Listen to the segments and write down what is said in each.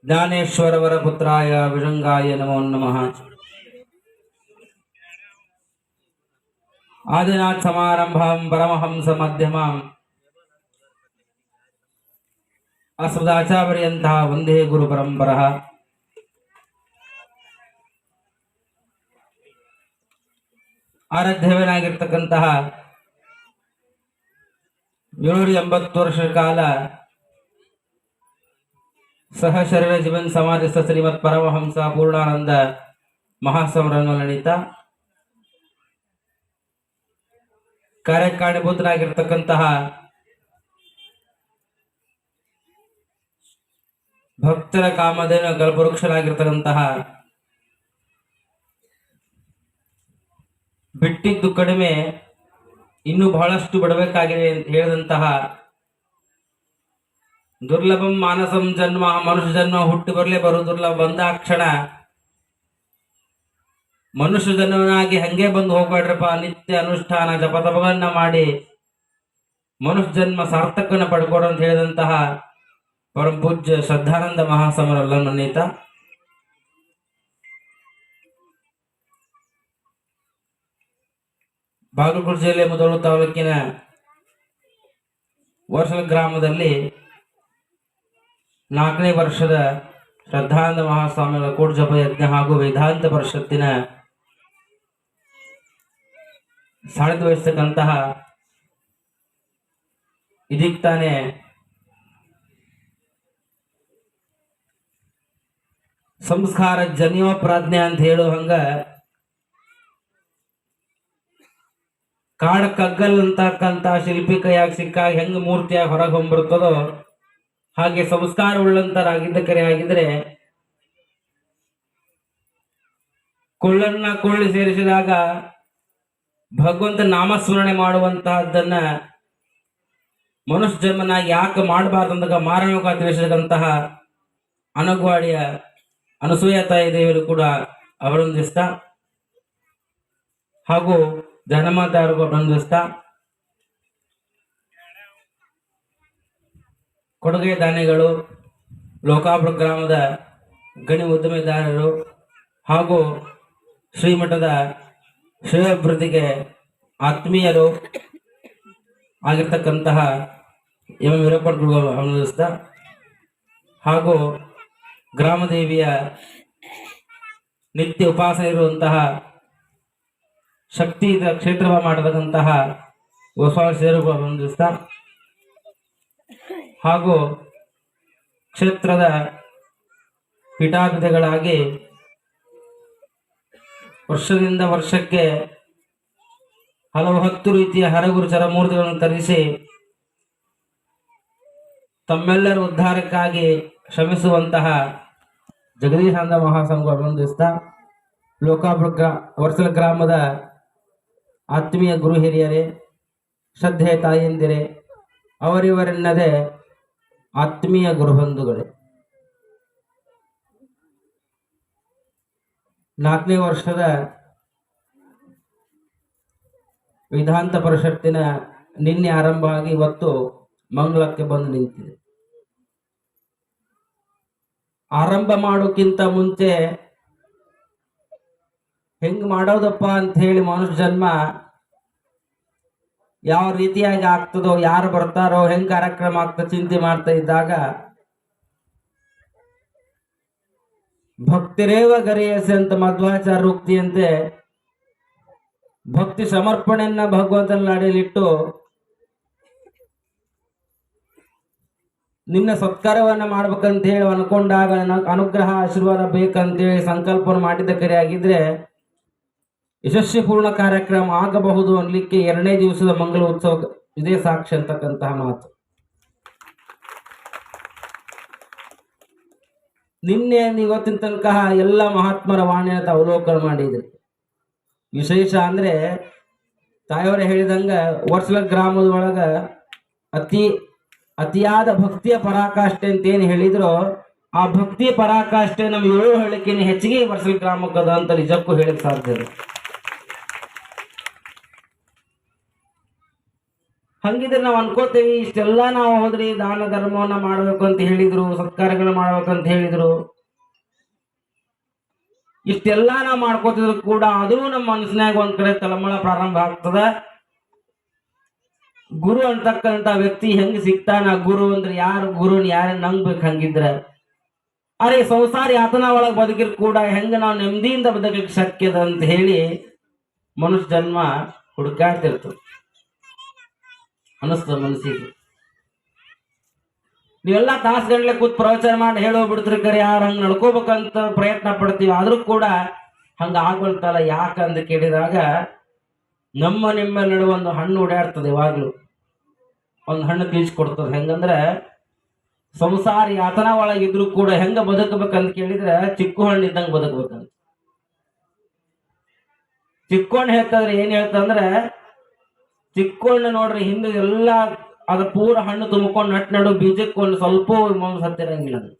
ज्ञानेश्वरवरपुत्राय विजंगाय नमो नमः। आदिनाथ समारंभं परमहंस मध्यमाम् अस्मदाचार्यपर्यन्तः वंदे गुरु परंपरः। ಆರಾಧ್ಯವನಾಗಿರ್ತಕ್ಕಂತಹ 780 ವರ್ಷ ಕಾಲ ಸಹಶರೀರ ಜೀವನ ಸಮಾಧಿಸ್ಥ ಶ್ರೀಮತ್ ಪರಮಹಂಸ ಪೂರ್ಣಾನಂದ ಮಹಾಸಂಭ್ರಮ ನಡೀತ ಕಾರ್ಯಕಾರಣಭೂತನಾಗಿರ್ತಕ್ಕಂತಹ ಭಕ್ತರ ಕಾಮಧೇನು ಕಲ್ಪವೃಕ್ಷರಾಗಿರ್ತಕ್ಕಂತಹ ಬಿಟ್ಟಿದ್ದು ಕಡಿಮೆ ಇನ್ನೂ ಬಹಳಷ್ಟು ಬಿಡಬೇಕಾಗಿದೆ ಅಂತ ಹೇಳಿದಂತಹ ದುರ್ಲಭಂ ಮಾನಸಂ ಜನ್ಮ, ಮನುಷ್ಯ ಜನ್ಮ ಹುಟ್ಟಿ ಬರಲೇ ಬರು ದುರ್ಲಭ, ಬಂದಾಕ್ಷಣ ಮನುಷ್ಯ ಜನ್ಮನಾಗಿ ಹಂಗೆ ಬಂದು ಹೋಗ್ಬೇಡ್ರಪ್ಪ, ನಿತ್ಯ ಅನುಷ್ಠಾನ ಜಪತಪಗಳನ್ನ ಮಾಡಿ ಮನುಷ್ಯ ಜನ್ಮ ಸಾರ್ಥಕನ ಪಡ್ಕೊಡು ಅಂತ ಹೇಳಿದಂತಹ ಪರಮ ಪೂಜ್ಯ ಶ್ರದ್ಧಾನಂದ ಮಹಾಸಮರಲ್ಲ ನನ್ನೀತ ಬಾಗಲಕೋಟೆ ಜಿಲ್ಲೆ ಮುಧೋಳ ತಾಲೂಕಿನ ವರ್ಷಲ ಗ್ರಾಮದಲ್ಲಿ 4ನೇ ವರ್ಷದ ಶ್ರದ್ಧಾನಂದ ಮಹಾಸ್ವಾಮಿಗಳ ಕೋಟಿ ಜಪ ಯಜ್ಞ ಹಾಗೂ ವೇದಾಂತ ಪರಿಷತ್ತಿನ ಸಾಣಿಧ್ಯ ವಹಿಸ್ತಕ್ಕಂತಹ ಇದೀಗ ತಾನೇ ಸಂಸ್ಕಾರ ಜನ್ಯ ಪ್ರಾಜ್ಞೆ ಅಂತ ಹೇಳೋ ಹಂಗ ಕಾಡ ಕಗ್ಗಲ್ ಅಂತಕ್ಕಂತ ಶಿಲ್ಪಿ ಕೈಯಾಗಿ ಸಿಕ್ಕಾಗ ಹೆಂಗ ಮೂರ್ತಿಯಾಗಿ ಹೊರಗೆ ಹೊಂಬರ್ತದೋ ಹಾಗೆ ಸಂಸ್ಕಾರ ಉಳ್ಳಂತರಾಗಿದ್ದ ಕರೆ ಆಗಿದ್ರೆ ಕೊಳ್ಳನ್ನ ಕೊಳ್ಳಿ ಸೇರಿಸಿದಾಗ ಭಗವಂತ ನಾಮಸ್ಮರಣೆ ಮಾಡುವಂತಹದ್ದನ್ನ ಮನುಷ್ಯ ಜನ್ಮನಾಗಿ ಯಾಕೆ ಮಾಡಬಾರ್ದಂದಾಗ ಮಾರಣಕ ತಿಳಿಸಿದಂತಹ ಅನಗವಾಡಿಯ ಅನಸೂಯ ತಾಯಿ ದೇವರು ಕೂಡ ಅಭಿನಂದಿಸ್ತಾ ಹಾಗೂ ಧನಮಾತಾರಿಗೂ ಅಭಿನಂದಿಸ್ತಾ ಕೊಡುಗೆ ದಾನಿಗಳು, ಲೋಕಾಪುರ ಗ್ರಾಮದ ಗಣಿ ಉದ್ಯಮಿದಾರರು ಹಾಗೂ ಶ್ರೀಮಠದ ಶ್ರೇಯಾಭಿವೃದ್ಧಿಗೆ ಆತ್ಮೀಯರು ಆಗಿರ್ತಕ್ಕಂತಹ ಎಂ ವೀರಪ್ಪನಿಗೂ ಅಭಿನಂದಿಸ್ತಾ ಹಾಗೂ ಗ್ರಾಮದೇವಿಯ ನಿತ್ಯ ಉಪಾಸನೆ ಇರುವಂತಹ ಶಕ್ತಿ ಕ್ಷೇತ್ರ ಮಾಡತಕ್ಕಂತಹ ಗೋಸ್ವಾಮಿ ಸೇರಿಗೂ ಅಭಿನಂದಿಸ್ತಾ ಹಾಗೂ ಕ್ಷೇತ್ರದ ಪೀಠಾಧಿಪತಿಗಳಾಗಿ ವರ್ಷದಿಂದ ವರ್ಷಕ್ಕೆ ಹಲವು 10 ರೀತಿಯ ಹರಗುರು ಚರಮೂರ್ತಿಗಳನ್ನು ತರಿಸಿ ತಮ್ಮೆಲ್ಲರ ಉದ್ಧಾರಕ್ಕಾಗಿ ಶ್ರಮಿಸುವಂತಹ ಜಗದೀಶಾನಂದ ಮಹಾಸಂಘ ಅಭಿನಂದಿಸ್ತಾ ಲೋಕಾಪುರ ವರ್ಷಲ ಗ್ರಾಮದ ಆತ್ಮೀಯ ಗುರು ಹಿರಿಯರೇ, ಶ್ರದ್ಧೆ ತಾಯಿಯಂದಿರೇ, ಅವರಿವರೆನ್ನದೇ ಆತ್ಮೀಯ ಗುರುಬಂಧುಗಳೇ, 4ನೇ ವರ್ಷದ ವೇದಾಂತ ಪರಿಷತ್ತಿನ ನಿನ್ನೆ ಆರಂಭ ಆಗಿ ಇವತ್ತು ಮಂಗಳಕ್ಕೆ ಬಂದು ನಿಂತಿದೆ. ಆರಂಭ ಮಾಡೋಕ್ಕಿಂತ ಮುಂಚೆ ಹೆಂಗ್ ಮಾಡೋದಪ್ಪ ಅಂತ ಹೇಳಿ ಮನುಷ್ಯ ಜನ್ಮ ಯಾವ ರೀತಿಯಾಗಿ ಆಗ್ತದೋ, ಯಾರು ಬರ್ತಾರೋ, ಹೆಂಗ್ ಕಾರ್ಯಕ್ರಮ ಆಗ್ತದೆ ಚಿಂತೆ ಮಾಡ್ತಾ ಇದ್ದಾಗ ಭಕ್ತಿರೇವ ಗರಿಯಸೆ ಅಂತ ಮಧ್ವಾಚಾರ್ಯ ಉಕ್ತಿಯಂತೆ ಭಕ್ತಿ ಸಮರ್ಪಣೆಯನ್ನ ಭಗವಂತನ ನಡೆಯಲಿಟ್ಟು ನಿನ್ನ ಸತ್ಕಾರವನ್ನ ಮಾಡ್ಬೇಕಂತ ಹೇಳಿ ಅನ್ಕೊಂಡಾಗ ಅನುಗ್ರಹ ಆಶೀರ್ವಾದ ಬೇಕಂತೇಳಿ ಸಂಕಲ್ಪನ ಮಾಡಿದ್ದ ಕರೆ ಆಗಿದ್ರೆ ಯಶಸ್ವಿ ಪೂರ್ಣ ಕಾರ್ಯಕ್ರಮ ಆಗಬಹುದು ಅನ್ಲಿಕ್ಕೆ 2ನೇ ದಿವಸದ ಮಂಗಲ ಉತ್ಸವ ಇದೇ ಸಾಕ್ಷಿ ಅಂತಕ್ಕಂತಹ ಮಾತು. ನಿನ್ನೆ ಇವತ್ತಿನ ತನಕ ಎಲ್ಲ ಮಹಾತ್ಮರ ವಾಣಿಯಂತ ಅವಲೋಕನ ಮಾಡಿದ್ರಿ. ವಿಶೇಷ ಅಂದ್ರೆ ತಾಯಿಯವರೇ ಹೇಳಿದಂಗ ವರ್ಷಲ ಗ್ರಾಮದ ಒಳಗ ಅತಿಯಾದ ಭಕ್ತಿಯ ಪರಾಕಾಷ್ಠೆ ಅಂತ ಏನು ಹೇಳಿದ್ರು, ಆ ಭಕ್ತಿಯ ಪರಾಕಾಷ್ಠೆ ನಮ್ಮ 7 ಹೇಳಿಕೆನ ಹೆಚ್ಚಿಗೆ ವರ್ಷಲ ಗ್ರಾಮಕ್ಕದ ಅಂತ ನಿಜಕ್ಕೂ ಹೇಳಿಕ್ ಸಾಧ್ಯ ಇದೆ. ಹಂಗಿದ್ರೆ ನಾವು ಅನ್ಕೋತೇವಿ ಇಷ್ಟೆಲ್ಲ ನಾವು ಹೋದ್ರಿ ದಾನ ಧರ್ಮವನ್ನ ಮಾಡ್ಬೇಕು ಅಂತ ಹೇಳಿದ್ರು, ಸತ್ಕಾರಗಳು ಮಾಡ್ಬೇಕಂತ ಹೇಳಿದ್ರು, ಇಷ್ಟೆಲ್ಲ ನಾವು ಮಾಡ್ಕೋತಿದ್ರು ಕೂಡ ಅದು ನಮ್ಮ ಮನಸ್ಸಿನಾಗ ಒಂದ್ ಕಡೆ ತಳಮಳ ಪ್ರಾರಂಭ ಆಗ್ತದ. ಗುರು ಅಂತಕ್ಕಂತ ವ್ಯಕ್ತಿ ಹೆಂಗ್ ಸಿಗ್ತಾನ, ಗುರು ಅಂದ್ರೆ ಯಾರು, ಗುರುನ್ ಯಾರನ್ನ ನಂಬ್ಬೇಕು. ಹಂಗಿದ್ರ ಅರೆ ಸಂಸಾರ ಯಾತನ ಒಳಗೆ ಬದುಕಿರ್ ಕೂಡ ಹೆಂಗ ನಾವು ನೆಮ್ಮದಿಯಿಂದ ಬದುಕಲಿಕ್ಕೆ ಶಕ್ಯದ ಅಂತ ಹೇಳಿ ಮನುಷ್ಯ ಜನ್ಮ ಹುಡುಕಾಡ್ತಿರ್ತದೆ ಅನಿಸ್ತದ ಮನಸ್ಸಿಗೆ. ನೀವೆಲ್ಲ ತಾಸು ಗಂಟ್ಲೆ ಕೂತ್ ಪ್ರವಚನ ಮಾಡಿ ಹೇಳೋಗ್ಬಿಡ್ತೀರಿ, ಕರೆ ಯಾರು ಹಂಗೆ ನಡ್ಕೋಬೇಕಂತ ಪ್ರಯತ್ನ ಪಡ್ತೀವಿ, ಆದ್ರೂ ಕೂಡ ಹಂಗ ಆಗ್ಬಲ್ತಲ್ಲ. ಯಾಕಂತ ಕೇಳಿದಾಗ ನಮ್ಮ ನಿಮ್ಮ ನಡುವೆ ಒಂದು ಹಣ್ಣು ಓಡಾಡ್ತದೆ. ಯಾವಾಗ್ಲೂ ಒಂದು ಹಣ್ಣು ಬೀಳ್ಸ್ಕೊಡ್ತದೆ. ಹೆಂಗಂದ್ರೆ ಸಂಸಾರ ಯಾತನ ಒಳಗಿದ್ರು ಕೂಡ ಹೆಂಗ ಬದುಕಬೇಕಂತ ಕೇಳಿದ್ರೆ ಚಿಕ್ಕು ಹಣ್ಣು ಇದ್ದಂಗೆ ಬದುಕಬೇಕಂತ. ಚಿಕ್ಕೋಣ್ಣು ಹೇಳ್ತಂದ್ರೆ ಏನ್ ಹೇಳ್ತಂದ್ರೆ, ಚಿಕ್ಕೋಣ್ಣು ನೋಡ್ರಿ ಹಿಂದೆ ಎಲ್ಲ ಅದ ಪೂರ ಹಣ್ಣು ತುಂಬಿಕೊಂಡು ನಟ್ ನಡು ಬೀಜಕ್ಕೊಂಡು ಸ್ವಲ್ಪ ಮನಸ್ಸು ಹತ್ತಿರಂಗಿಲ್ಲ, ಅದು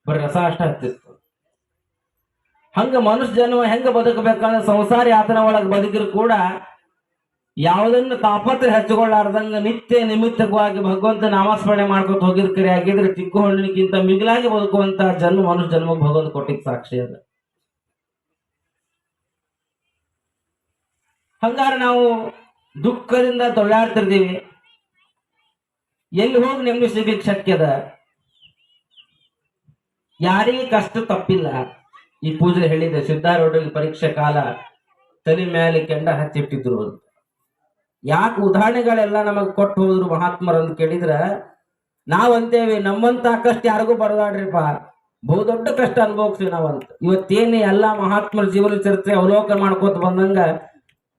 ಬರೀ ರಸ ಅಷ್ಟ ಹತ್ತಿತ್ತು. ಹಂಗ ಮನುಷ್ಯ ಜನ್ಮ ಹೆಂಗ ಬದುಕಬೇಕಂದ್ರೆ ಸಂಸಾರ ಯಾತನ ಒಳಗೆ ಬದುಕಿರು ಕೂಡ ಯಾವುದನ್ನು ತಾಪತ್ರ ಹಚ್ಚಿಕೊಳ್ಳಾರ್ದಂಗ ನಿತ್ಯ ನಿಮಿತ್ತವಾಗಿ ಭಗವಂತ ನಾಮಸ್ಮರಣೆ ಮಾಡ್ಕೊತ ಹೋಗಿದ್ ಕರೆ ಆಗಿದ್ರೆ ಚಿಕ್ಕು ಹಣ್ಣಿನಕ್ಕಿಂತ ಮಿಗಿಲಾಗಿ ಬದುಕುವಂತ ಜನ್ಮ ಮನುಷ್ಯ ಜನ್ಮಕ್ಕೆ ಭಗವಂತ ಕೊಟ್ಟಿಗೆ ಸಾಕ್ಷಿ ಅದ. ಹಂಗಾರೆ ನಾವು ದುಃಖದಿಂದ ತೊಳ್ಳಾಡ್ತಿರ್ತೀವಿ, ಎಲ್ಲಿ ಹೋಗಿ ನೆಮ್ಮದಿ ಸಿಗ್ಲಿಕ್ಕೆ ಶಕ್ಯದ? ಯಾರಿಗೆ ಕಷ್ಟ ತಪ್ಪಿಲ್ಲ. ಈ ಪೂಜೆ ಹೇಳಿದೆ, ಸಿದ್ಧಾರೂಢರಿಗೆ ಪರೀಕ್ಷೆ ಕಾಲ ತಲೆ ಮೇಲೆ ಕೆಂಡ ಹಚ್ಚಿಟ್ಟಿದ್ರು ಅಂತ. ಯಾಕೆ ಉದಾಹರಣೆಗಳೆಲ್ಲ ನಮಗ್ ಕೊಟ್ಟು ಹೋದ್ರು ಮಹಾತ್ಮರು ಅಂತ ಕೇಳಿದ್ರ, ನಾವಂತೇವಿ ನಮ್ಮಂತ ಕಷ್ಟ ಯಾರಿಗೂ ಬರದಾಡ್ರಿಪ್ಪ, ಬಹುದೊಡ್ಡ ಕಷ್ಟ ಅನುಭವಿಸ್ತೀವಿ ನಾವಂತ. ಇವತ್ತೇನೆ ಎಲ್ಲಾ ಮಹಾತ್ಮರ ಜೀವನ ಚರಿತ್ರೆ ಅವಲೋಕನ ಮಾಡ್ಕೋತ ಬಂದಂಗ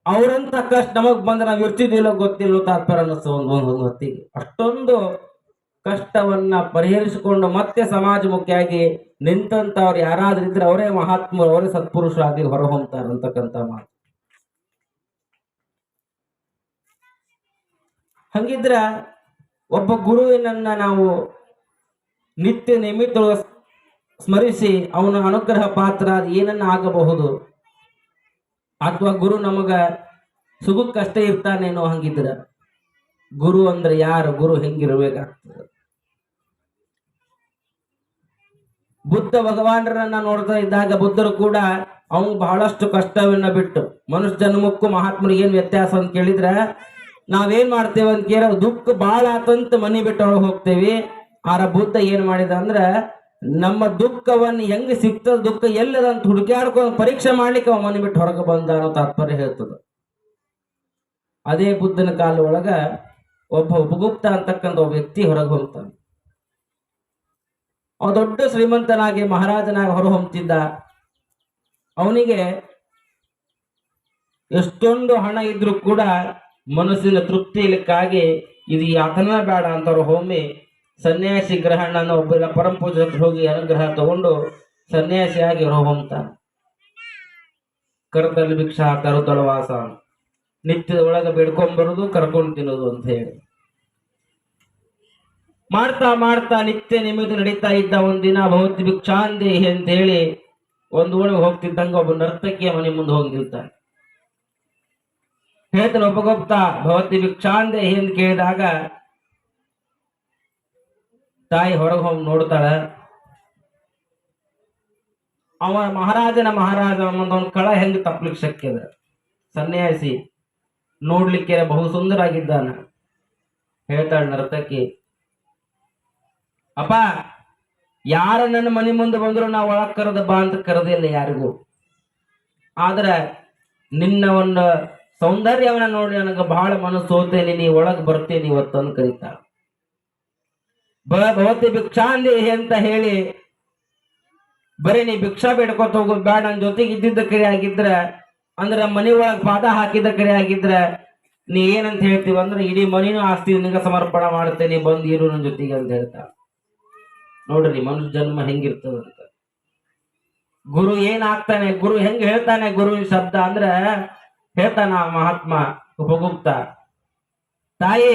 ಅವ್ರಂತ ಕಷ್ಟ ನಮಗ್ ಬಂದ್ರೆ ನಾವು ಇರ್ತಿದ್ದಿಲ್ಲ ಗೊತ್ತಿಲ್ಲ ತಾತ್ಪರ್ಯ ಅನ್ನಿಸ್ತು ಒಂದು ಹೊತ್ತಿಗೆ. ಅಷ್ಟೊಂದು ಕಷ್ಟವನ್ನ ಪರಿಹರಿಸಿಕೊಂಡು ಮತ್ತೆ ಸಮಾಜಮುಖಿಯಾಗಿ ನಿಂತಂತವ್ರು ಯಾರಾದ್ರೂ ಇದ್ರೆ ಅವರೇ ಮಹಾತ್ಮರು, ಅವರೇ ಸತ್ಪುರುಷರಾಗಿ ಹೊರಹೊಮ್ತಾರ ಅಂತಕ್ಕಂಥ ಮಾತು. ಹಂಗಿದ್ರ ಒಬ್ಬ ಗುರುವಿನನ್ನ ನಾವು ನಿತ್ಯ ನಿಮಿತ್ತ ಸ್ಮರಿಸಿ ಅವನ ಅನುಗ್ರಹ ಪಾತ್ರ ಏನನ್ನ ಆಗಬಹುದು, ಅಥವಾ ಗುರು ನಮಗ ಸುಖಕ್ಕಷ್ಟೇ ಇರ್ತಾನೇನೋ. ಹಂಗಿದ್ರ ಗುರು ಅಂದ್ರೆ ಯಾರು, ಗುರು ಹೆಂಗಿರ್ಬೇಕಾಗ್ತದೆ? ಬುದ್ಧ ಭಗವಾನರನ್ನ ನೋಡ್ತಾ ಇದ್ದಾಗ ಬುದ್ಧರು ಕೂಡ ಅವನು ಬಹಳಷ್ಟು ಕಷ್ಟವನ್ನ ಬಿಟ್ಟು, ಮನುಷ್ಯ ಜನ್ಮಕ್ಕೂ ಮಹಾತ್ಮರಿಗೆ ಏನ್ ವ್ಯತ್ಯಾಸ ಅಂತ ಕೇಳಿದ್ರೆ, ನಾವೇನ್ ಮಾಡ್ತೇವೆ ಅಂತ ಕೇಳ ದುಃಖ ಬಾಳ ಆತಂತ ಮನಿ ಬಿಟ್ಟು ಒಳಗೆ ಹೋಗ್ತೇವಿ. ಆರ ಬುದ್ಧ ಏನ್ ಮಾಡಿದ ಅಂದ್ರ ನಮ್ಮ ದುಃಖವನ್ನ ಹೆಂಗ್ ಸಿಗ್ತದ, ದುಃಖ ಎಲ್ಲದಂತ ಹುಡುಕ್ಯಾಡ್ಕೊಂಡು ಪರೀಕ್ಷೆ ಮಾಡ್ಲಿಕ್ಕೆ ಅವ ಮನಿ ಬಿಟ್ಟು ಹೊರಗೆ ಬಂದ ಅನ್ನೋ ತಾತ್ಪರ್ಯ ಹೇಳ್ತದ. ಅದೇ ಬುದ್ಧನ ಕಾಲ ಒಳಗ ಒಬ್ಬ ಉಪಗುಪ್ತ ಅಂತಕ್ಕಂಥ ಒಬ್ಬ ವ್ಯಕ್ತಿ ಹೊರಗೆ ಹೋಗ್ತಾನೆ. ಅವ ದೊಡ್ಡ ಶ್ರೀಮಂತನಾಗಿ ಮಹಾರಾಜನಾಗಿ ಹೊರ ಹೊಮ್ತಿದ್ದ. ಅವನಿಗೆ ಎಷ್ಟೊಂದು ಹಣ ಇದ್ರೂ ಕೂಡ ಮನಸ್ಸಿನ ತೃಪ್ತಿ ಇಲಿಕ್ಕಾಗಿ ಇದು ಯಾತನ ಬೇಡ ಅಂತವ್ರು ಹೋಮಿ ಸನ್ಯಾಸಿ ಗ್ರಹಣ ಒಬ್ಬ ಪರಮ ಪೂಜೆ ಹೋಗಿ ಅನುಗ್ರಹ ತಗೊಂಡು ಸನ್ಯಾಸಿಯಾಗಿ ಹೊರ ಹೊಮ್ತಾನೆ. ಕರದಲ್ಲಿ ಭಿಕ್ಷಾ ಕರುತಳವಾಸ, ನಿತ್ಯದ ಒಳಗೆ ಬೇಡ್ಕೊಂಡ್ಬರುದು ಕರ್ಕೊಂಡು ತಿನ್ನೋದು ಅಂತ ಹೇಳಿ ಮಾಡ್ತಾ ಮಾಡ್ತಾ ನಿತ್ಯ ನಿಮಿತ್ತ ನಡೀತಾ ಇದ್ದ. ಒಂದಿನ ಭವತಿ ಭಿಕ್ಷಾಂದೇಹಿ ಅಂತ ಹೇಳಿ ಒಂದು ಓಣಿಗೆ ಹೋಗ್ತಿದ್ದಂಗ ಒಬ್ಬ ನರ್ತಕಿಯ ಮನೆ ಮುಂದೆ ಹೋಗಿ ನಿಲ್ತಾನೆ. ಹೇಳ್ತಾನೆ ಒಬ್ಬ ಗುಪ್ತ, ಭವತಿ ಭಿಕ್ಷಾಂದೇಹಿ ಅಂತ ಕೇಳಿದಾಗ ತಾಯಿ ಹೊರಗೆ ಹೋಗಿ ನೋಡ್ತಾಳ. ಅವ ಮಹಾರಾಜ ಒಂದು ಕಳ ಹೆಂಗ್ ತಪ್ಪಲಿಕ್ಕೆ ಶಕ್ಯದ? ಸನ್ಯಾಸಿ ನೋಡ್ಲಿಕ್ಕೆ ಬಹು ಸುಂದರಾಗಿದ್ದಾನ. ಹೇಳ್ತಾಳ ನರ್ತಕಿ, ಅಪ್ಪ ಯಾರ ನನ್ನ ಮನೆ ಮುಂದೆ ಬಂದ್ರು ನಾವು ಒಳಗ್ ಕರೆದ ಬಾ ಅಂತ ಕರೆದಿಲ್ಲ ಯಾರಿಗೂ. ಆದ್ರೆ ನಿನ್ನ ಒಂದು ಸೌಂದರ್ಯವನ್ನ ನೋಡಿ ನನಗೆ ಬಹಳ ಮನಸ್ಸು ಹೋಗ್ತೇನೆ, ನೀ ಒಳಗ್ ಬರ್ತೇನೆ ಇವತ್ತಂದು ಕರೀತಾಳ. ಭವತಿ ಭಿಕ್ಷಾಂದೇಹಿ ಅಂತ ಹೇಳಿ ಬರೀ ನೀ ಭಿಕ್ಷಾ ಬೇಡ್ಕೊತ ಹೋಗೋದು ಬೇಡ, ನನ್ನ ಜೊತೆಗೆ ಇದ್ದಿದ್ದ ಕರೆ ಆಗಿದ್ರ ಅಂದ್ರೆ ಮನಿ ಒಳಗ್ ಪಾದ ಹಾಕಿದ ಕರೆ ಆಗಿದ್ರ ನೀ ಏನಂತ ಹೇಳ್ತೀವ ಅಂದ್ರೆ ಇಡೀ ಮನಿನೂ ಆಸ್ತಿ ನಿನಗೆ ಸಮರ್ಪಣೆ ಮಾಡ್ತೇನೆ, ಬಂದು ಇರು ನನ್ನ ಜೊತೆಗೆ ಅಂತ ಹೇಳ್ತಾಳ. ನೋಡ್ರಿ ಮನುಷ್ಯ ಜನ್ಮ ಹೆಂಗಿರ್ತದಂತ. ಗುರು ಏನಾಗ್ತಾನೆ, ಗುರು ಹೆಂಗ್ ಹೇಳ್ತಾನೆ, ಗುರುವಿನ ಶಬ್ದ ಅಂದ್ರೆ ಹೇಳ್ತಾನ ಮಹಾತ್ಮ ಉಪಗುಪ್ತ, ತಾಯಿ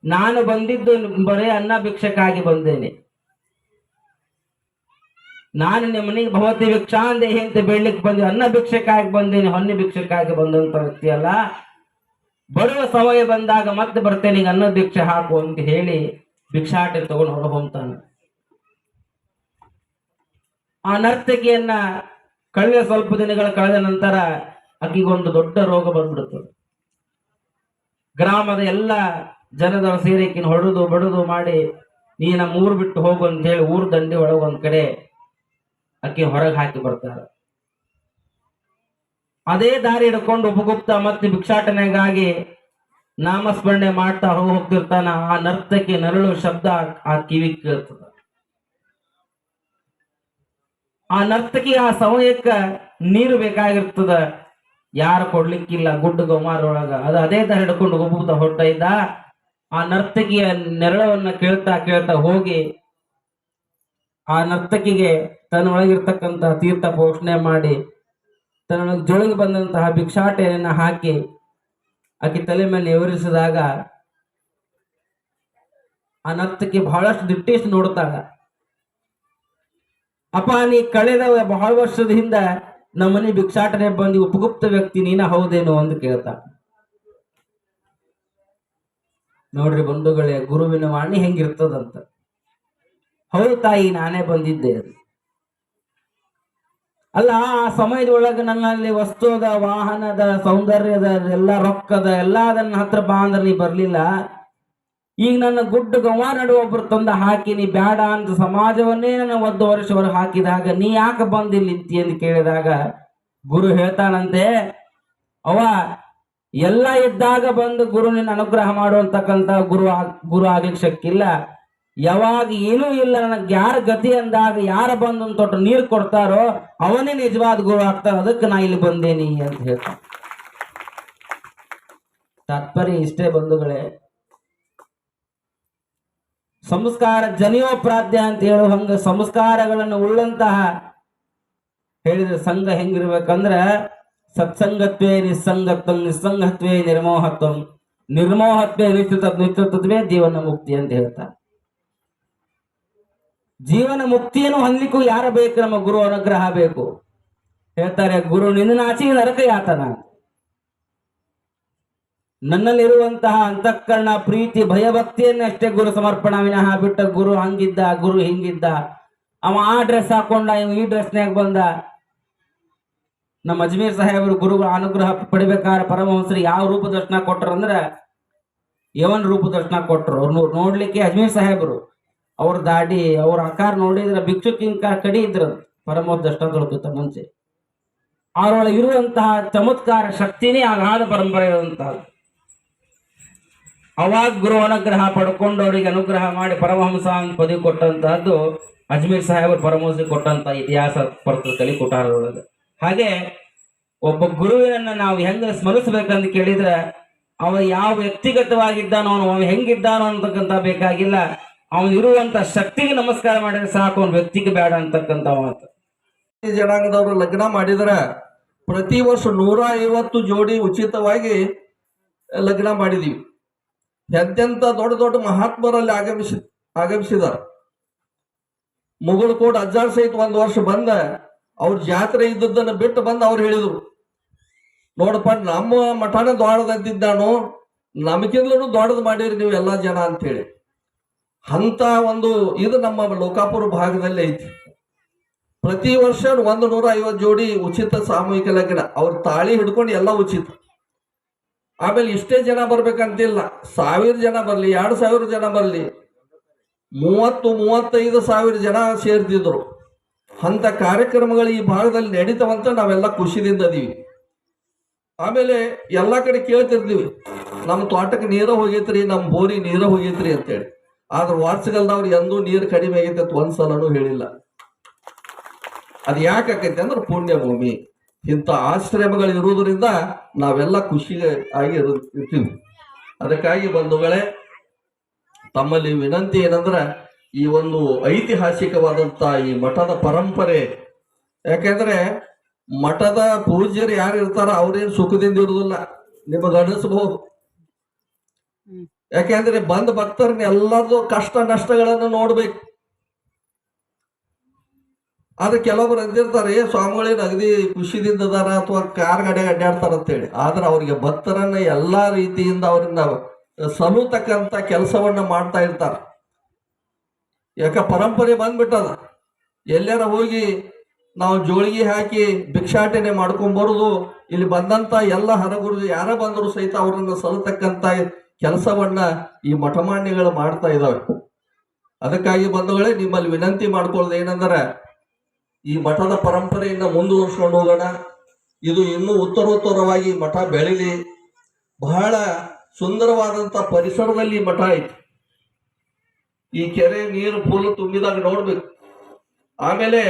ನಾನು ಬಂದಿದ್ದು ಬರೇ ಅನ್ನ ಭಿಕ್ಷಕ್ಕಾಗಿ ಬಂದೇನೆ. ನಾನು ನಿಮ್ಮ ಮನೆಗೆ ಭವತಿ ಭಿಕ್ಷಾಂದೇಹಿ ಅಂತ ಬೇಡ್ಲಿಕ್ಕೆ ಬಂದೆ, ಅನ್ನ ಭಿಕ್ಷಕ್ಕಾಗಿ ಬಂದೇನೆ, ಹೊನ್ನೆ ಭಿಕ್ಷಕ್ಕಾಗಿ ಬಂದಂತ ವ್ಯಕ್ತಿ ಅಲ್ಲ. ಬರುವ ಸಮಯ ಬಂದಾಗ ಮತ್ತೆ ಬರ್ತೇನೆ ಈಗ ಅನ್ನ ಭಿಕ್ಷೆ ಹಾಕು ಅಂತ ಹೇಳಿ ಭಿಕ್ಷಾಟೆ ತಗೊಂಡು ಹೊರ ಹೋಗ್ತಾನೆ. ಆ ನರ್ತಕಿಯನ್ನ ಕಳೆದ ಸ್ವಲ್ಪ ದಿನಗಳ ಕಳೆದ ನಂತರ ಆಕಿಗೊಂದು ದೊಡ್ಡ ರೋಗ ಬಂದ್ಬಿಡುತ್ತದೆ. ಗ್ರಾಮದ ಎಲ್ಲ ಜನದವರು ಸೇರಿಕಿನ ಹೊಡೆದು ಬಡುದು ಮಾಡಿ ನೀನ ಊರು ಬಿಟ್ಟು ಹೋಗು ಅಂತ ಹೇಳಿ ಊರು ದಂಡಿ ಒಳಗೆ ಒಂದ್ ಕಡೆ ಆಕಿ ಹೊರಗೆ ಹಾಕಿ ಬರ್ತಾರೆ. ಅದೇ ದಾರಿ ಹಿಡ್ಕೊಂಡು ಉಪಗುಪ್ತ ಮತ್ತೆ ಭಿಕ್ಷಾಟನೆಗಾಗಿ ನಾಮಸ್ಮರಣೆ ಮಾಡ್ತಾ ಹೋಗ್ತಿರ್ತಾನ. ಆ ನರ್ತಕಿ ನರಳು ಶಬ್ದ ಆ ಕಿವಿ ಕೇಳ್ತದ. ಆ ನರ್ತಕಿ ಆ ಸಮಯಕ್ಕ ನೀರು ಬೇಕಾಗಿರ್ತದ, ಯಾರು ಕೊಡ್ಲಿಕ್ಕಿಲ್ಲ ಗುಡ್ಡ ಗಮಾರೊಳಗ. ಅದು ಅದೇ ದಾರಿ ಹಿಡ್ಕೊಂಡು ಉಪಗುಪ್ತ ಹೊರಟ ಇದ್ದ. ಆ ನರ್ತಕಿಯ ನೆರಳವನ್ನ ಕೇಳ್ತಾ ಕೇಳ್ತಾ ಹೋಗಿ ಆ ನರ್ತಕಿಗೆ ತನ್ನೊಳಗಿರ್ತಕ್ಕಂತಹ ತೀರ್ಥ ಪೋಷಣೆ ಮಾಡಿ ತನ್ನ ಜೋಳಿಗೆ ಬಂದಂತಹ ಭಿಕ್ಷಾಟೆಯನ್ನ ಹಾಕಿ ಆಕೆ ತಲೆ ಮೇಲೆ ವಿವರಿಸಿದಾಗ ಆ ನರ್ತಕಿ ಬಹಳಷ್ಟು ದಿಟ್ಟಿಸಿ ನೋಡ್ತಾಳ. ಅಪ್ಪ, ನೀ ಕಳೆದ ಬಹಳ ವರ್ಷದ ಹಿಂದ ನಮ್ಮನೆ ಭಿಕ್ಷಾಟನೆ ಬಂದು ಉಪಗುಪ್ತ ವ್ಯಕ್ತಿ ನೀನ ಹೌದೇನೋ ಅಂತ ಕೇಳ್ತಾ. ನೋಡ್ರಿ ಬಂಧುಗಳೇ, ಗುರುವಿನ ವಾಣಿ ಹೆಂಗಿರ್ತದಂತ. ಹೌದು ತಾಯಿ, ನಾನೇ ಬಂದಿದ್ದೆ. ಅಲ್ಲ, ಆ ಸಮಯದೊಳಗೆ ನನ್ನಲ್ಲಿ ವಸ್ತುದ, ವಾಹನದ, ಸೌಂದರ್ಯದ, ಎಲ್ಲ ರೊಕ್ಕದ ಎಲ್ಲ ನನ್ನ ಹತ್ರ ಬಾ ಅಂದ್ರೆ ನೀ ಬರ್ಲಿಲ್ಲ. ಈಗ ನನ್ನ ಗುಡ್ಡ ಗವಾ ನಡು ಒಬ್ರು ತಂದ ಹಾಕಿ ನೀ ಬ್ಯಾಡ ಅಂತ ಸಮಾಜವನ್ನೇ ನನ್ನ 1 ವರ್ಷವರೆಗೆ ಹಾಕಿದಾಗ ನೀ ಯಾಕೆ ಬಂದಿಲ್ಲ ನಿಂತಿ ಅಂತ ಕೇಳಿದಾಗ ಗುರು ಹೇಳ್ತಾನಂತೆ, ಅವ ಎಲ್ಲ ಇದ್ದಾಗ ಬಂದು ಗುರು ನಿನ್ನ ಅನುಗ್ರಹ ಮಾಡುವಂತಕ್ಕಂಥ ಗುರು ಆಗ್ಲಿಕ್ಕೆ ಶಕ್ತಿಲ್ಲ. ಯಾವಾಗ ಏನೂ ಇಲ್ಲ ನನಗೆ ಯಾರ ಗತಿ ಅಂದಾಗ ಯಾರ ಬಂದು ತೊಟ್ಟು ನೀರು ಕೊಡ್ತಾರೋ ಅವನೇ ನಿಜವಾದ ಗುರು ಆಗ್ತಾರ. ಅದಕ್ಕೆ ನಾ ಇಲ್ಲಿ ಬಂದೇನಿ ಅಂತ ಹೇಳ್ತಾನೆ. ತಾತ್ಪರ್ಯ ಇಷ್ಟೇ ಬಂಧುಗಳೇ, ಸಂಸ್ಕಾರ ಜನಿಯೋಪ್ರಾಧ್ಯ ಅಂತ ಹೇಳೋ ಹಂಗ ಸಂಸ್ಕಾರಗಳನ್ನು ಉಳ್ಳಂತಹ ಹೇಳಿದ್ರೆ ಸಂಘ ಹೆಂಗಿರ್ಬೇಕಂದ್ರ ಸತ್ಸಂಗತ್ವೇ ನಿಸ್ಸಂಗತ್ವಂ, ನಿಸ್ಸಂಗತ್ವೇ ನಿರ್ಮೋಹತ್ವಂ, ನಿರ್ಮೋಹತ್ವೇ ನಿಶ್ಚಿತತ್ವೇ ಜೀವನ ಮುಕ್ತಿ ಅಂತ ಹೇಳ್ತಾರೆ. ಜೀವನ ಮುಕ್ತಿಯನ್ನು ಹೊಂದಲಿಕ್ಕೂ ಯಾರ ಬೇಕು? ನಮ್ಮ ಗುರು ಅನುಗ್ರಹ ಬೇಕು. ಹೇಳ್ತಾರೆ, ಗುರು ನಿನ್ನಾಚಿ ನರಕ ಯಾತನ. ನನ್ನಲ್ಲಿರುವಂತಹ ಅಂತಃಕರಣ, ಪ್ರೀತಿ, ಭಯಭಕ್ತಿಯನ್ನಷ್ಟೇ ಗುರು ಸಮರ್ಪಣಾ ವಿನಃ ಬಿಟ್ಟ ಗುರು ಹಂಗಿದ್ದ, ಗುರು ಹಿಂಗಿದ್ದ, ಅವ ಆ ಡ್ರೆಸ್ ಹಾಕೊಂಡ, ಇವ ಈ ಡ್ರೆಸ್ನ್ಯಾಗ ಬಂದ. ನಮ್ಮ ಅಜ್ಮೀರ್ ಸಾಹೇಬರು ಗುರುಗಳ ಅನುಗ್ರಹ ಪಡಿಬೇಕಾದ್ರೆ ಪರಮಹಂಸರಿಗೆ ಯಾವ ರೂಪ ದರ್ಶನ ಕೊಟ್ಟರಂದ್ರೆ ಯವನ್ ರೂಪ ದರ್ಶನ ಕೊಟ್ಟರು. ಅವ್ರು ನೋಡ್ಲಿಕ್ಕೆ ಅಜ್ಮೀರ್ ಸಾಹೇಬರು ಅವ್ರ ದಾಡಿ, ಅವ್ರ ಆಕಾರ ನೋಡಿದ್ರೆ ಭಿಕ್ಷುಕಿಂಕ ಕಡಿ ಇದ್ರು ಪರಮೋತ್ ದರ್ಶನ ತೊಳಕುತ್ತ ಮುಂಚೆ. ಅವರೊಳಗೆ ಇರುವಂತಹ ಚಮತ್ಕಾರ ಶಕ್ತಿನೇ ಅಗಾಧ ಪರಂಪರೆ ಇರುವಂತಹ. ಅವಾಗ ಗುರು ಅನುಗ್ರಹ ಪಡ್ಕೊಂಡು ಅವರಿಗೆ ಅನುಗ್ರಹ ಮಾಡಿ ಪರಮಹಂಸ ಅಂತ ಪದವಿ ಕೊಟ್ಟಂತಹದ್ದು ಅಜ್ಮೀರ್ ಸಾಹೇಬರು ಪರಮಹಂಸ ಕೊಟ್ಟಂತ ಇತಿಹಾಸ ಪುಸ್ತಕದಲ್ಲಿ ಕೊಟ್ಟಾರೊಳಗೆ. ಹಾಗೆ ಒಬ್ಬ ಗುರುವಿನನ್ನ ನಾವು ಹೆಂಗ ಸ್ಮರಿಸ್ಬೇಕಂತ ಕೇಳಿದ್ರೆ ಅವ ಯಾವ ವ್ಯಕ್ತಿಗತವಾಗಿದ್ದಾನೋ, ಅವನು ಹೆಂಗಿದ್ದಾನೋ ಅಂತಕ್ಕಂಥ ಬೇಕಾಗಿಲ್ಲ. ಅವನಿರುವಂತ ಶಕ್ತಿಗೆ ನಮಸ್ಕಾರ ಮಾಡಿದ್ರೆ ಸಾಕು, ಅವನ ವ್ಯಕ್ತಿಗೆ ಬೇಡ ಅಂತಕ್ಕಂಥ ಮಾತು. ಜನಾಂಗದವರು ಲಗ್ನ ಮಾಡಿದ್ರೆ ಪ್ರತಿ ವರ್ಷ 150 ಜೋಡಿ ಉಚಿತವಾಗಿ ಲಗ್ನ ಮಾಡಿದೀವಿ. ಎಂತೆಂತ ದೊಡ್ಡ ದೊಡ್ಡ ಮಹಾತ್ಮರಲ್ಲಿ ಆಗಮಿಸಿದಾರ. ಮುಗುಳ್ಕೋಟ್ ಅಜ್ಜಾರ್ ಸಹಿತ 1 ವರ್ಷ ಬಂದ ಅವ್ರ ಜಾತ್ರೆ ಇದ್ದದ್ದನ್ನ ಬಿಟ್ಟು ಬಂದು ಅವ್ರು ಹೇಳಿದ್ರು, ನೋಡಪ್ಪ ನಮ್ಮ ಮಠಾನ ದೊಡ್ಡದಂತಿದ್ದಾನು, ನಮಗಿಂದಲೂ ದೊಡ್ಡದು ಮಾಡಿರಿ ನೀವು ಎಲ್ಲಾ ಜನ ಅಂತ ಹೇಳಿ. ಅಂತ ಒಂದು ಇದು ನಮ್ಮ ಲೋಕಾಪುರ ಭಾಗದಲ್ಲಿ ಐತಿ. ಪ್ರತಿ ವರ್ಷ 150 ಜೋಡಿ ಉಚಿತ ಸಾಮೂಹಿಕ ಲಗ್ನ, ಅವ್ರ ತಾಳಿ ಹಿಡ್ಕೊಂಡು ಎಲ್ಲ ಉಚಿತ. ಆಮೇಲೆ ಇಷ್ಟೇ ಜನ ಬರ್ಬೇಕಂತಿಲ್ಲ, 1000 ಜನ ಬರ್ಲಿ, 2000 ಜನ ಬರ್ಲಿ, 30-35 ಸಾವಿರ ಜನ ಸೇರ್ತಿದ್ರು. ಅಂತ ಕಾರ್ಯಕ್ರಮಗಳು ಈ ಭಾಗದಲ್ಲಿ ನಡೀತಾವಂತ ನಾವೆಲ್ಲ ಖುಷಿದಿಂದ ಅದೀವಿ. ಆಮೇಲೆ ಎಲ್ಲಾ ಕಡೆ ಕೇಳ್ತಿರ್ತೀವಿ, ನಮ್ಮ ತೋಟಕ್ಕೆ ನೀರ ಹೋಗೈತ್ರಿ, ನಮ್ಮ ಬೋರಿ ನೀರ ಹೋಗೈತ್ರಿ ಅಂತೇಳಿ. ಆದ್ರೆ ವಾರ್ಷಿಕಲ್ದವ್ರು ಎಂದೂ ನೀರು ಕಡಿಮೆ ಆಗೈತೆ ಅಂತ ಒಂದ್ಸಲನೂ ಹೇಳಿಲ್ಲ. ಅದು ಯಾಕೈತೆ ಅಂದ್ರೆ ಪುಣ್ಯ ಭೂಮಿ, ಇಂಥ ಆಶ್ರಮಗಳು ಇರುವುದರಿಂದ ನಾವೆಲ್ಲ ಖುಷಿಯಾಗಿ ಇರ್ತೀವಿ. ಅದಕ್ಕಾಗಿ ಬಂಧುಗಳೇ, ತಮ್ಮಲ್ಲಿ ವಿನಂತಿ ಏನಂದ್ರೆ ಈ ಒಂದು ಐತಿಹಾಸಿಕವಾದಂತ ಈ ಮಠದ ಪರಂಪರೆ, ಯಾಕೆಂದ್ರೆ ಮಠದ ಪೂಜ್ಯರು ಯಾರು ಇರ್ತಾರ ಅವ್ರೇನು ಸುಖದಿಂದ ಇರುವುದಿಲ್ಲ, ನಿಮಗೆ ಅನಿಸಬಹುದು. ಯಾಕೆಂದ್ರೆ ಬಂದ ಭಕ್ತರನ್ನ ಎಲ್ಲರದು ಕಷ್ಟ ನಷ್ಟಗಳನ್ನು ನೋಡ್ಬೇಕು. ಆದ್ರೆ ಕೆಲವೊಬ್ರು ಅಂದಿರ್ತಾರೆ ಸ್ವಾಮಿಗಳೇನು ಅಗದಿ ಖುಷಿದಿಂದ ಅದಾರ ಅಥವಾ ಕಾರ್ ಗಾಡಿ ಅಡ್ಡಾಡ್ತಾರ ಅಂತೇಳಿ. ಆದ್ರೆ ಅವ್ರಿಗೆ ಭಕ್ತರನ್ನ ಎಲ್ಲಾ ರೀತಿಯಿಂದ ಅವ್ರನ್ನ ಸಲುತಕ್ಕಂತ ಕೆಲಸವನ್ನ ಮಾಡ್ತಾ ಇರ್ತಾರ. ಯಾಕ ಪರಂಪರೆ ಬಂದ್ಬಿಟ್ಟದ. ಎಲ್ಲಾರ ಹೋಗಿ ನಾವು ಜೋಳಿಗೆ ಹಾಕಿ ಭಿಕ್ಷಾಟನೆ ಮಾಡ್ಕೊಂಡ್ ಬರುದು, ಇಲ್ಲಿ ಬಂದಂತ ಎಲ್ಲ ಹರಗುರು ಯಾರ ಬಂದ್ರು ಸಹಿತ ಅವರನ್ನ ಸಲತಕ್ಕಂತ ಕೆಲಸವನ್ನ ಈ ಮಠಮಾನ್ಯಗಳು ಮಾಡ್ತಾ ಇದಾವೆ. ಅದಕ್ಕಾಗಿ ಬಂಧುಗಳೇ, ನಿಮ್ಮಲ್ಲಿ ವಿನಂತಿ ಮಾಡ್ಕೊಳ್ಳೋದು ಏನಂದ್ರೆ, ಈ ಮಠದ ಪರಂಪರೆಯನ್ನ ಮುಂದುವರ್ಸ್ಕೊಂಡು ಹೋಗೋಣ. ಇದು ಇನ್ನೂ ಉತ್ತರೋತ್ತರವಾಗಿ ಮಠ ಬೆಳೀಲಿ. ಬಹಳ ಸುಂದರವಾದಂತ ಪರಿಸರದಲ್ಲಿ ಈ ಮಠ ಐತಿ. ಈ ಕೆರೆ ನೀರು ಫುಲ್ ತುಂಬಿದಾಗ ನೋಡ್ಬೇಕು. ಆಮೇಲೆ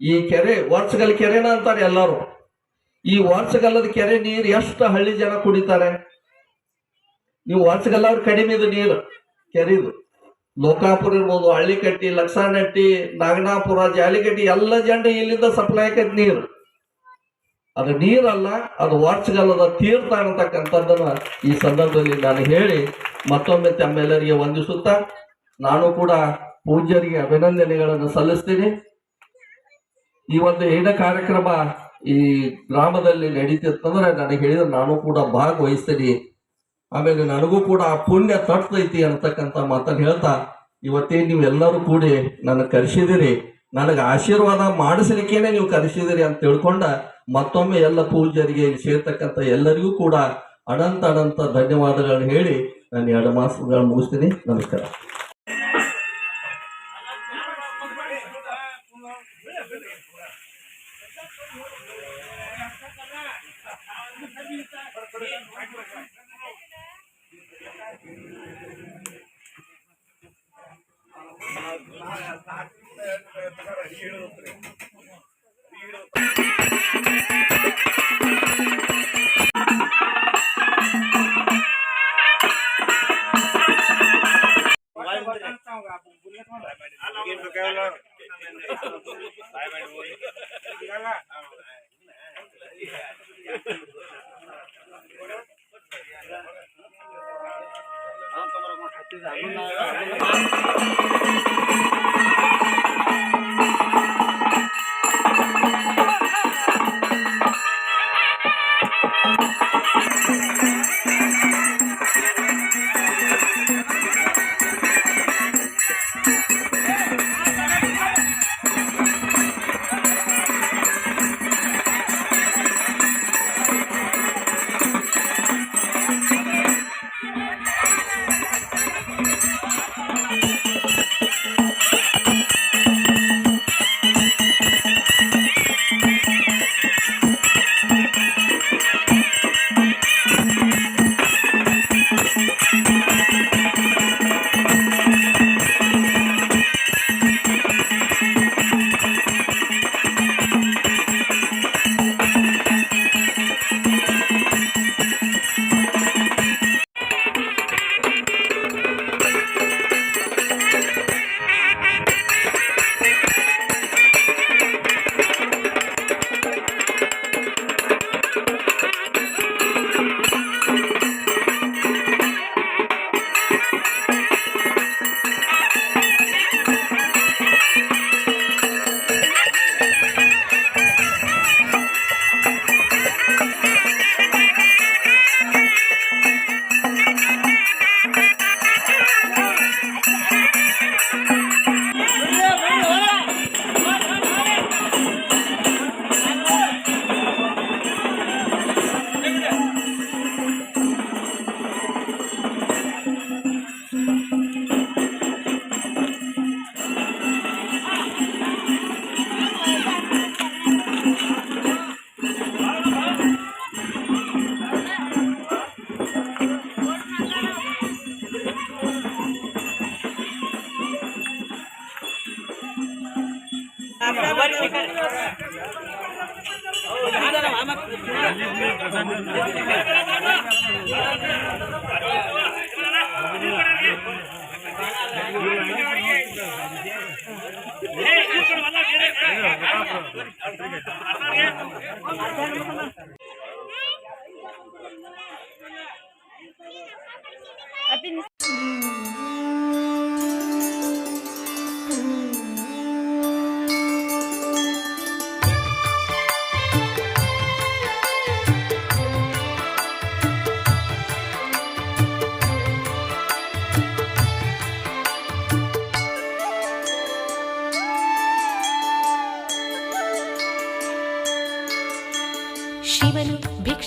ಈ ಕೆರೆ ವರ್ಷಗಲ್ ಕೆರೆನ ಅಂತಾರೆ ಎಲ್ಲರೂ. ಈ ವರ್ಷಗಲ್ಲದ ಕೆರೆ ನೀರು ಎಷ್ಟು ಹಳ್ಳಿ ಜನ ಕುಡಿತಾರೆ? ನೀವು ವರ್ಷಗಲ್ಲ ಕಡಿಮೆ ಇದು ನೀರು ಕೆರೆದು. ಲೋಕಾಪುರ ಇರ್ಬೋದು, ಹಳ್ಳಿಕಟ್ಟಿ, ಲಕ್ಷನಟ್ಟಿ, ನಾಗನಾಪುರ, ಜಾಲಿಕಟ್ಟಿ ಎಲ್ಲ ಜನ ಇಲ್ಲಿಂದ ಸಪ್ಲೈ ಆಕೈತಿ ನೀರು. ಅದು ನೀರಲ್ಲ, ಅದು ವಾರ್ಷಗಲ್ಲದ ತೀರ್ಥ ಅನ್ನತಕ್ಕಂಥದ್ದನ್ನ ಈ ಸಂದರ್ಭದಲ್ಲಿ ನಾನು ಹೇಳಿ ಮತ್ತೊಮ್ಮೆ ತಮ್ಮೆಲ್ಲರಿಗೆ ವಂದಿಸುತ್ತಾ, ನಾನು ಕೂಡ ಪೂಜ್ಯರಿಗೆ ಅಭಿನಂದನೆಗಳನ್ನು ಸಲ್ಲಿಸ್ತೀನಿ. ಈ ಒಂದು ಏನ ಕಾರ್ಯಕ್ರಮ ಈ ಗ್ರಾಮದಲ್ಲಿ ನಡೀತಿರ್ತಂದ್ರೆ ನನಗೆ ಹೇಳಿದ್ರೆ ನಾನು ಕೂಡ ಭಾಗವಹಿಸ್ತೀನಿ. ಆಮೇಲೆ ನನಗೂ ಕೂಡ ಆ ಪುಣ್ಯ ತಟ್ತೈತಿ ಅಂತಕ್ಕಂಥ ಮಾತನ್ನು ಹೇಳ್ತಾ, ಇವತ್ತೇ ನೀವೆಲ್ಲರೂ ಕೂಡಿ ನನಗೆ ಕರೆಸಿದಿರಿ, ನನಗೆ ಆಶೀರ್ವಾದ ಮಾಡಿಸ್ಲಿಕ್ಕೇನೆ ನೀವು ಕರೆಸಿದಿರಿ ಅಂತ ತಿಳ್ಕೊಂಡ ಮತ್ತೊಮ್ಮೆ ಎಲ್ಲ ಪೂಜ್ಯರಿಗೆ ಇಲ್ಲಿ ಸೇರ್ತಕ್ಕಂಥ ಎಲ್ಲರಿಗೂ ಕೂಡ ಅನಂತ ಧನ್ಯವಾದಗಳನ್ನ ಹೇಳಿ ನಾನು 2 ಮಾಸಗಳು ಮುಗಿಸ್ತೀನಿ. ನಮಸ್ಕಾರ.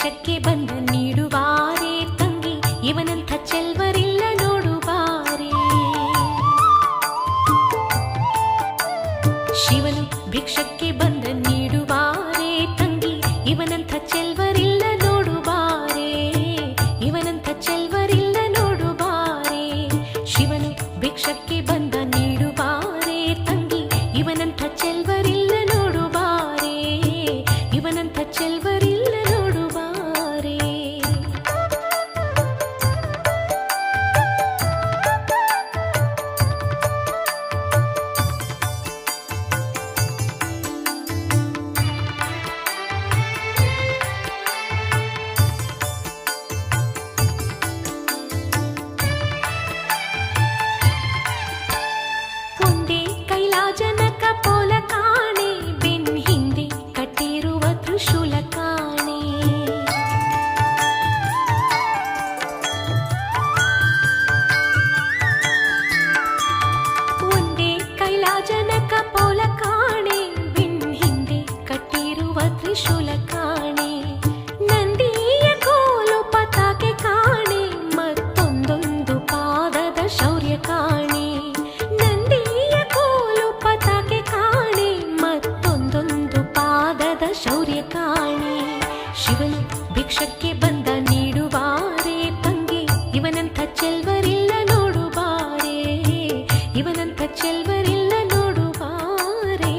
ಭಿಕ್ಷಕ್ಕೆ ಬಂದ ನೀಡುವಾರೆ ತಂಗಿ, ಇವನಂಥ ಚೆಲ್ವರಿಲ್ಲ ನೋಡುವಾರೆ. ಶಿವನು ಭಿಕ್ಷಕ್ಕೆ ಬಂದ ನೀಡುವಾರೆ ತಂಗಿ, ಇವನಂಥ ಚೆಲ್ವರಿಲ್ಲ ನೋಡುವಾರೆ. ಇವನಂಥ ಚೆಲ್ವರಿಲ್ಲ ನೋಡುವಾರೆ. ಶಿವನು ಭಿಕ್ಷಕ್ಕೆ ಬಂದ ನೀಡುವಾರೆ ತಂಗಿ, ಇವನಂಥ ಚೆಲ್ವರಿಲ್ಲ ನೋಡುವಾರೆ. ಇವನಂಥ ಚೆಲ್ವರಿಲ್ಲ ನೋಡುವಾರೆ. ಒಂದೇ ಕೈಲಾಜನಕ ಪೋಲ ಕಾಣೆ, ಬೆನ್ ಹಿಂದೆ ಕಟ್ಟಿರುವ ತ್ರಿಶೂಲ ಕಾಣೆ. ಒಂದೇ ಕೈಲಾಜನಕ ಪೋಲ ಕಾಣೆ, ಬೆನ್ ಹಿಂದೆ ಕಟ್ಟಿರುವ ತ್ರಿಶೂಲ ಕಾಣೆ. ನಂದಿಯ ಕೋಲು ಪತಾಕೆ ಕಾಣೆ, ಮತ್ತೊಂದೊಂದು ಪಾದದ ಶೌರ್ಯ ಕಾಣೆ. ನಂದಿಯ ಕೋಲು ಪತಾಕೆ ಕಾಣೆ, ಮತ್ತೊಂದೊಂದು ಪಾದದ ಶೌರ್ಯ ಕಾಣೆ. ಶಿವನು ಭಿಕ್ಷಕ್ಕೆ ಬಂದ ನೀಡುವಾರೆ ತಂಗಿ, ಇವನಂಥ ಚೆಲ್ವರಿಲ್ಲ ನೋಡುವಾರೆ. ಇವನಂಥ ಚೆಲ್ವರಿಲ್ಲ ನೋಡುವಾರೆ.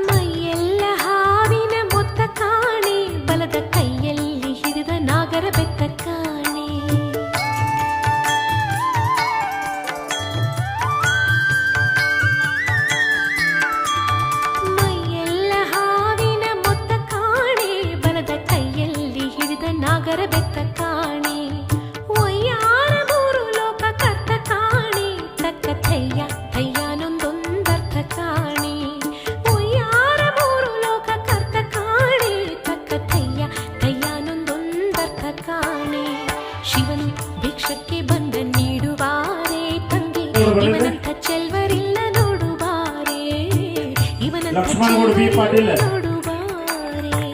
ಮೈಯೆಲ್ಲ ಹಾವಿನ ಮೊತ್ತ ಕಾಣೆ, ಬಲದ ಕೈಯಲ್ಲಿ ಹಿಡಿದ ನಾಗರ ಬೆತ್ತ ಕಾಣೆ. ಮೈಯೆಲ್ಲ ಹಾವಿನ ಮೊತ್ತ ಕಾಣೆ, ಬಲದ ಕೈಯಲ್ಲಿ ಹಿಡಿದ ನಾಗರ ಬೆತ್ತ ಕಾಣೆ. ಒಯ್ಯಾರ ಮೂರು ಲೋಕ ಕರ್ತ ಕಾಣೆ, ತಕ್ಕ ಥಯ್ಯ ಥಯ್ಯಾನೊಂದೊಂದರ್ಥ ಕಾಣೆ. ಒಯ್ಯಾರ ಮೂರು ಲೋಕ ಕರ್ತ ಕಾಣೆ, ತಕ್ಕ ಥಯ್ಯ ಥಯ್ಯಾನೊಂದೊಂದರ್ಥ ಕಾಣೆ. ಶಿವನು ಭಿಕ್ಷಕ್ಕೆ ಬಂದ ನೀಡುವಾರೆ ತಂಗಿ, ಇವನಂಥ ಚೆಲ್ವರಿಲ್ಲ ನೋಡುವಾರೆ. ಇವನಂಥ ಲಕ್ಷ್ಮಣ ಗುಡ್ ಬಿ ಪಾಟೀಲ್. ನೋಡುವಾರೆ.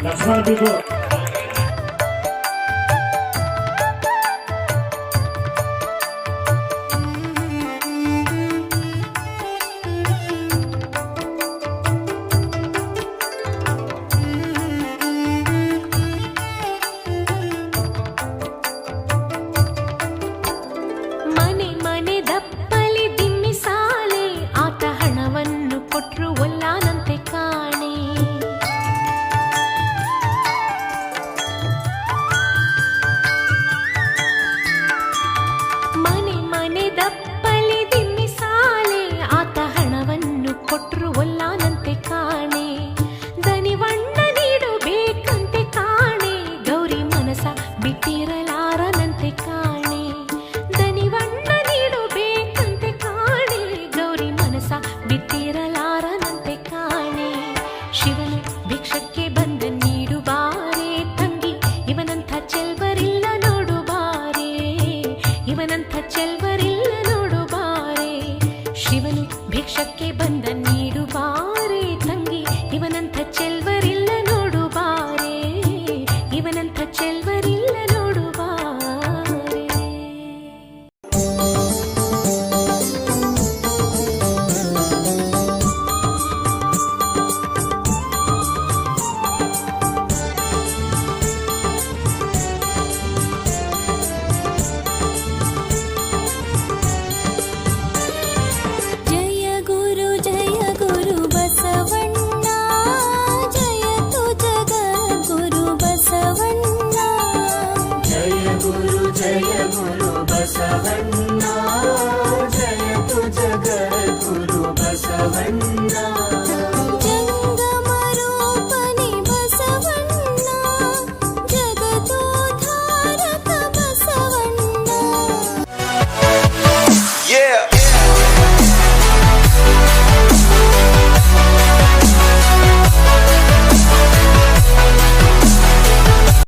ಲಕ್ಷ್ಮಣ ಬಿಗು ಮನೆ ಮನೆ ದಪ್ಪಲಿ ದಿಮ್ಮಿ ಸಾಲೆ, ಆತ ಹಣವನ್ನು ಕೊಟ್ರು ಒಲ್ಲಾನಂತೆ ಕಾಣೆ. ಮನೆ ಮನೆ ದಪ್ಪಲಿ ದಿಮ್ಮಿ ಸಾಲೆ, ಆತ ಹಣವನ್ನು ಕೊಟ್ರು ಒಲ್ಲಾನಂತೆ ಕಾಣೆ. ದನಿವಣ್ಣ ನೀಡಬೇಕಂತೆ ಕಾಣೆ, ಗೌರಿ ಮನಸ ಬಿಟ್ಟಿರಲಾರನಂತೆ ಕಾಣೆ. ದನಿವಣ್ಣ ನೀಡಬೇಕಂತೆ ಕಾಣೆ, ಗೌರಿ ಮನಸ ಬಿಟ್ಟಿರಲಾರನಂತೆ ಕಾಣೆ. ಶಿವನು ಭಿಕ್ಷಕ್ಕೆ ಬಂದ ನೀಡುವಾರೆ ತಂಗಿ, ಇವನಂಥ ಚೆಲ್ವರಿಲ್ಲ ನೋಡುವಾರೆ. ಇವನಂಥ ಚೆಲ್ವರಿಲ್ಲ ನೋಡುವಾರೆ. ಶಿವನು ಭಿಕ್ಷಕ್ಕೆ ಬಂದ ನೀಡುವಾರೆ ತಂಗಿ, ಇವನಂಥ ಚೆಲ್ವರಿಲ್ಲ ನೋಡುವಾರೆ. ಇವನಂಥ ಚೆಲ್ವರಿಲ್ಲ ನೋಡುವಾರೆ. ಜಯ ಗುರು ಬಸವಣ್ಣ, ಜಯತು ಜಗದ್ಗುರು ಬಸವಣ್ಣ. ಜಯ ಗುರು ಬಸವಣ್ಣ, ಜಯತು ಜಗದ್ಗುರು ಬಸವಣ್ಣ.